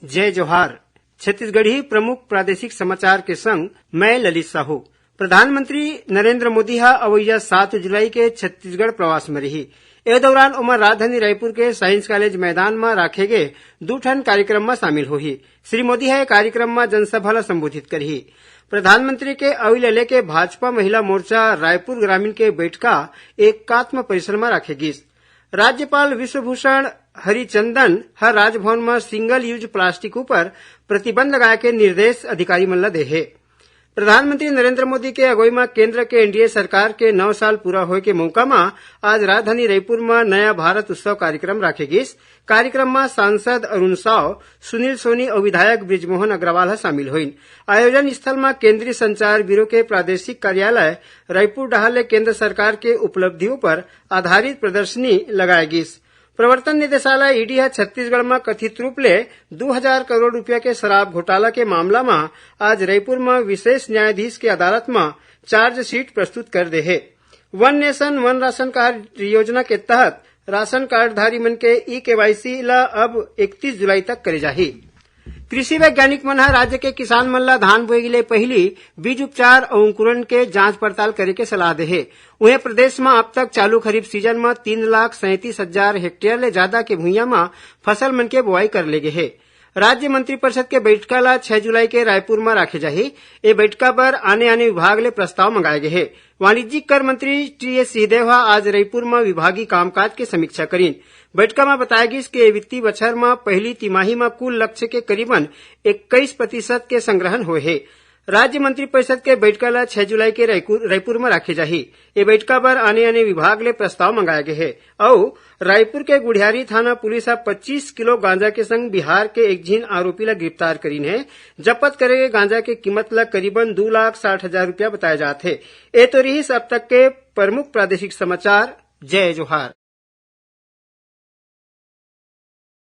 जय जोहार। छत्तीसगढ़ी प्रमुख प्रादेशिक समाचार के संग मैं ललित साहू। प्रधानमंत्री नरेंद्र मोदी हा अवैया 7 जुलाई के छत्तीसगढ़ प्रवास में रही। ए दौरान उमर राजधानी रायपुर के साइंस कॉलेज मैदान में राखे गए 2 ठन कार्यक्रम में शामिल होही। श्री मोदी है कार्यक्रम में जनसभा ला संबोधित करही। प्रधानमंत्री के अवि ले के भाजपा महिला मोर्चा रायपुर ग्रामीण के बैठका एकात्म परिसर में राखे गिस। राज्यपाल विश्वभूषण हरिचंदन हर राजभवन में सिंगल यूज प्लास्टिक ऊपर प्रतिबंध लगाए के निर्देश अधिकारी मन ला देहे। प्रधानमंत्री नरेंद्र मोदी के अगुवाई में केंद्र के एनडीए सरकार के 9 साल पूरा होए के मौका में आज राजधानी रायपुर में नया भारत उत्सव कार्यक्रम राखे गिस। कार्यक्रम में सांसद अरुण साव, सुनील सोनी और विधायक बृजमोहन अग्रवाल शामिल हुईन। आयोजन स्थल में केंद्रीय संचार ब्यूरो के प्रादेशिक कार्यालय रायपुर डहाले केंद्र सरकार के उपलब्धियों पर आधारित प्रदर्शनी लगाई गिस। प्रवर्तन निदेशालय ईडी है छत्तीसगढ़ में कथित रूप ले 2000 करोड़ रुपया के शराब घोटाला के मामला में आज रायपुर में विशेष न्यायाधीश के अदालत में चार्जशीट प्रस्तुत कर दे है। वन नेशन वन राशन कार्ड योजना के तहत राशन कार्डधारी मन के ई-केवाईसी ला अब 31 जुलाई तक करे जाही। कृषि वैज्ञानिक मन राज्य के किसान मन ला धान बोए ले पहली बीज उपचार और अंकुरण के जांच पड़ताल करे के सलाह दे है। उन्हें प्रदेश में अब तक चालू खरीफ सीजन में 3,37,000 हेक्टेयर ले ज्यादा के भूइयां में फसल मन के बुआई कर ले गे है। राज्य मंत्रिपरिषद के बैठका ला 6 जुलाई के रायपुर में राखे जाही। ए बैठका पर आने विभाग ले प्रस्ताव मंगाए गए है। वाणिज्यिक कर मंत्री टी.एस. सिंहदेव आज रायपुर में विभागीय कामकाज की समीक्षा करीन। बैठका में बताया गया कि वित्तीय बछर में पहली तिमाही में कुल लक्ष्य के करीबन 21% के संग्रहण हुए है। राज्य मंत्रिपरिषद के बैठका ला 6 जुलाई के रायपुर में राखे जाही। ये बैठका पर आने विभाग ले प्रस्ताव मंगाए गए है और रायपुर के गुढ़ियारी थाना पुलिस 25 किलो गांजा के संग बिहार के एक झीन आरोपी ला गिरफ्तार करीन है। जब्त करे गए गांजा के कीमत ला करीबन 2,60,000 रुपया बताए जाते है। ए तो रही अब तक के प्रमुख प्रादेशिक समाचार। जय जोहार।